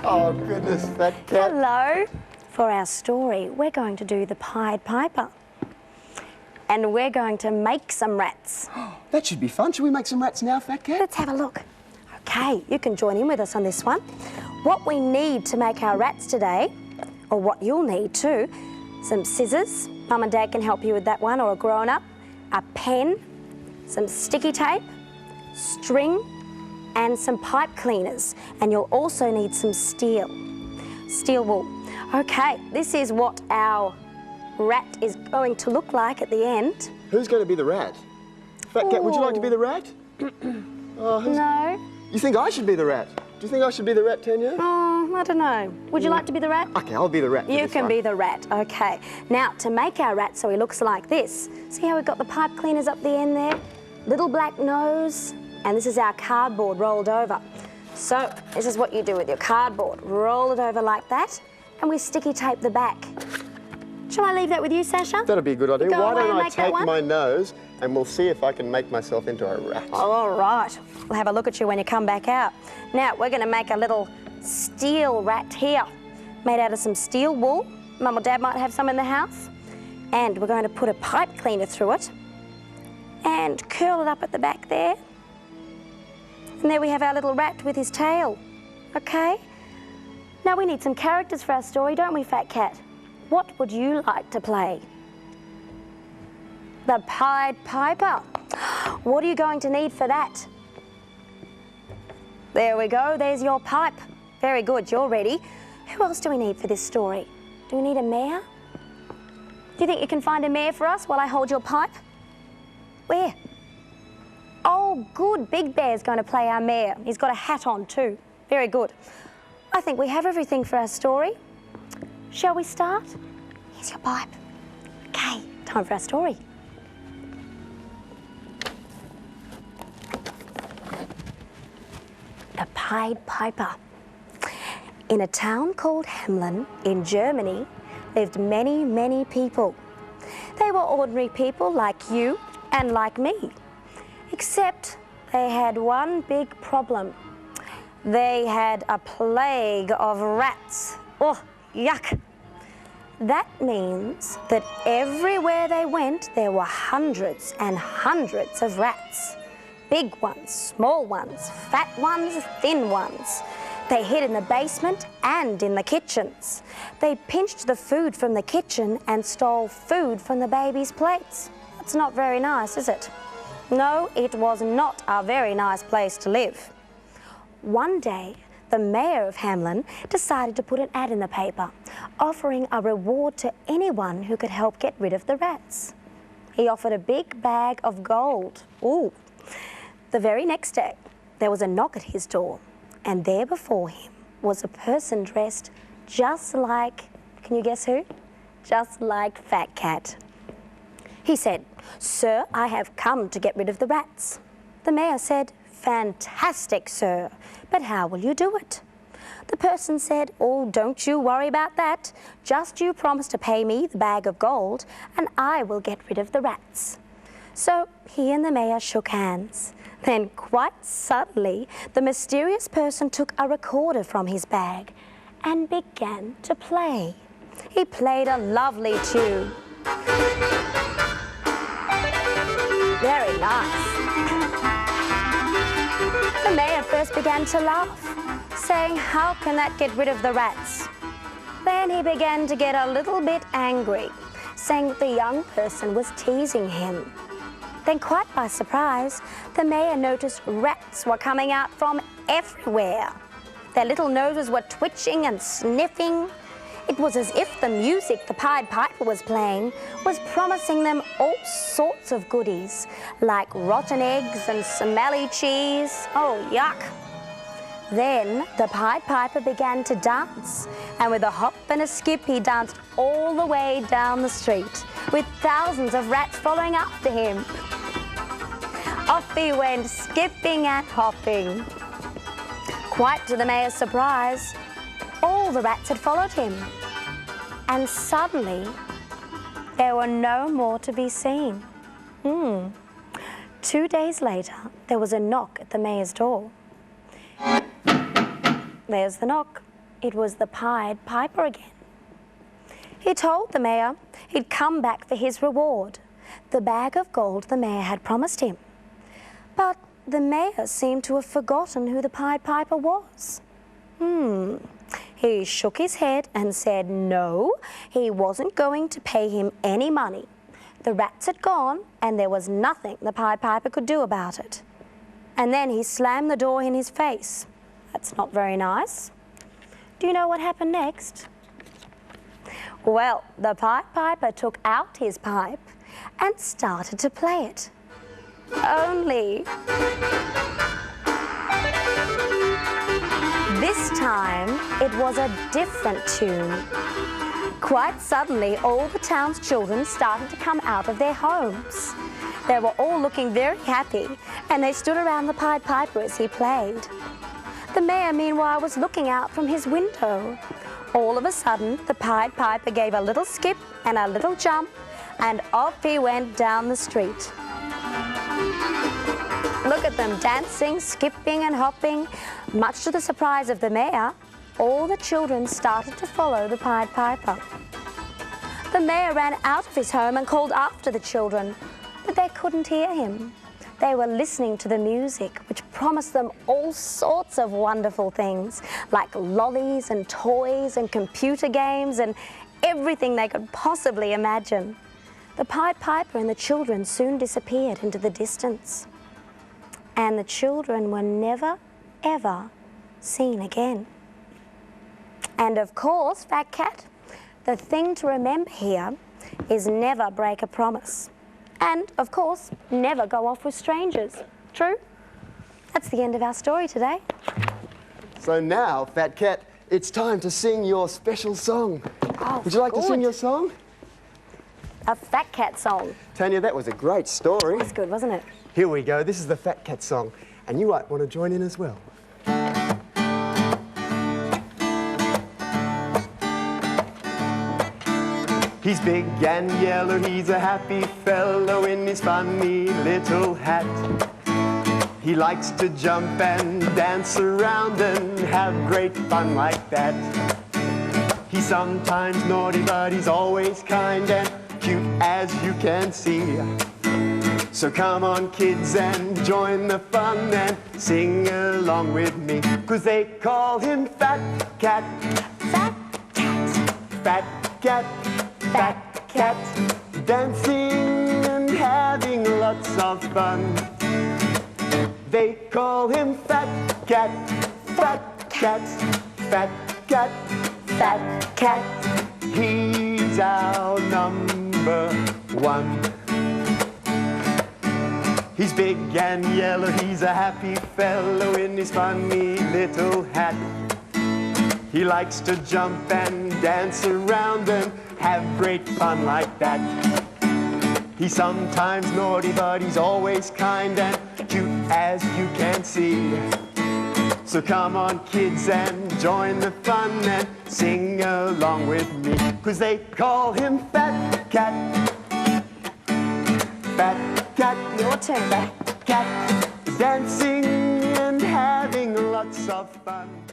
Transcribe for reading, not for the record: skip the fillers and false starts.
Oh, goodness, that cat. Hello. For our story, we're going to do the Pied Piper. And we're going to make some rats. That should be fun. Should we make some rats now, Fat Cat? Let's have a look. Okay, you can join in with us on this one. What we need to make our rats today, or what you'll need too, some scissors. Mum and Dad can help you with that one, or a grown-up. A pen, some sticky tape, string, and some pipe cleaners. And you'll also need some steel wool. Okay, this is what our rat is going to look like at the end. Who's going to be the rat? Fat Cat, would you like to be the rat? No. You think I should be the rat? Do you think I should be the rat, Tanya? Oh, I don't know. Would you like to be the rat? Okay, I'll be the rat. You can be the rat, okay. Now, to make our rat so he looks like this, see how we've got the pipe cleaners up the end there? Little black nose, and this is our cardboard rolled over. So, this is what you do with your cardboard. Roll it over like that, and we sticky tape the back. Shall I leave that with you, Sasha? That'd be a good idea. Why don't I take my nose and we'll see if I can make myself into a rat. All right. We'll have a look at you when you come back out. Now, we're going to make a little steel rat here, made out of some steel wool. Mum or Dad might have some in the house. And we're going to put a pipe cleaner through it and curl it up at the back there. And there we have our little rat with his tail. Okay? Now, we need some characters for our story, don't we, Fat Cat? What would you like to play? The Pied Piper. What are you going to need for that? There we go, there's your pipe. Very good, you're ready. Who else do we need for this story? Do we need a mare? Do you think you can find a mare for us while I hold your pipe? Where? Oh, good, Big Bear's going to play our mare. He's got a hat on too. Very good. I think we have everything for our story. Shall we start? Here's your pipe. Okay, time for our story. The Pied Piper. In a town called Hamlin in Germany lived many, many people. They were ordinary people like you and like me, except they had one big problem. They had a plague of rats. Oh, yuck! That means that everywhere they went, there were hundreds and hundreds of rats. Big ones, small ones, fat ones, thin ones. They hid in the basement and in the kitchens. They pinched the food from the kitchen and stole food from the babies' plates. That's not very nice, is it? No, it was not a very nice place to live. One day, the mayor of Hamlin decided to put an ad in the paper, offering a reward to anyone who could help get rid of the rats. He offered a big bag of gold. Ooh. The very next day, there was a knock at his door, and there before him was a person dressed just like, can you guess who? Just like Fat Cat. He said, "Sir, I have come to get rid of the rats." The mayor said, "Fantastic, sir, but how will you do it?" The person said, "Oh, don't you worry about that. Just you promise to pay me the bag of gold and I will get rid of the rats." So he and the mayor shook hands. Then quite suddenly, the mysterious person took a recorder from his bag and began to play. He played a lovely tune. Very nice. The mayor first began to laugh, saying, "How can that get rid of the rats?" Then he began to get a little bit angry, saying that the young person was teasing him. Then, quite by surprise, the mayor noticed rats were coming out from everywhere. Their little noses were twitching and sniffing. It was as if the music the Pied Piper was playing was promising them all sorts of goodies, like rotten eggs and smelly cheese. Oh, yuck. Then the Pied Piper began to dance, and with a hop and a skip he danced all the way down the street, with thousands of rats following after him. Off he went, skipping and hopping. Quite to the mayor's surprise, all the rats had followed him, and suddenly there were no more to be seen. 2 days later, there was a knock at the mayor's door. There's the knock. it was the Pied Piper again. He told the mayor he'd come back for his reward, the bag of gold the mayor had promised him. But the mayor seemed to have forgotten who the Pied Piper was. He shook his head and said no, he wasn't going to pay him any money. The rats had gone and there was nothing the Pied Piper could do about it. And then he slammed the door in his face. That's not very nice. Do you know what happened next? Well, the Pied Piper took out his pipe and started to play it. Only this time it was a different tune. Quite suddenly, all the town's children started to come out of their homes. They were all looking very happy, and they stood around the Pied Piper as he played. The mayor, meanwhile, was looking out from his window. All of a sudden, the Pied Piper gave a little skip and a little jump, and off he went down the street. Look at them dancing, skipping and hopping. Much to the surprise of the mayor, all the children started to follow the Pied Piper. The mayor ran out of his home and called after the children, but they couldn't hear him. They were listening to the music, which promised them all sorts of wonderful things, like lollies and toys and computer games and everything they could possibly imagine. The Pied Piper and the children soon disappeared into the distance. And the children were never, ever seen again. And of course, Fat Cat, the thing to remember here is never break a promise. And, of course, never go off with strangers. True? That's the end of our story today. So now, Fat Cat, it's time to sing your special song. Oh, would you like to sing your song? A Fat Cat song. Tanya, that was a great story. That's good, wasn't it? Here we go. This is the Fat Cat song. And you might want to join in as well. He's big and yellow, he's a happy fellow in his funny little hat. He likes to jump and dance around and have great fun like that. He's sometimes naughty, but he's always kind and cute, as you can see. So come on, kids, and join the fun and sing along with me, 'cause they call him Fat Cat. Fat Cat. Fat Cat. Fat Cat, dancing and having lots of fun. They call him Fat Cat, Fat Cat, Fat Cat, Fat Cat. He's our number one. He's big and yellow, he's a happy fellow in his funny little hat. He likes to jump and dance around and have great fun like that. He's sometimes naughty, but he's always kind and cute, as you can see. So come on, kids, and join the fun and sing along with me, 'cause they call him Fat Cat. Fat Cat. Your turn. Fat Cat, dancing and having lots of fun.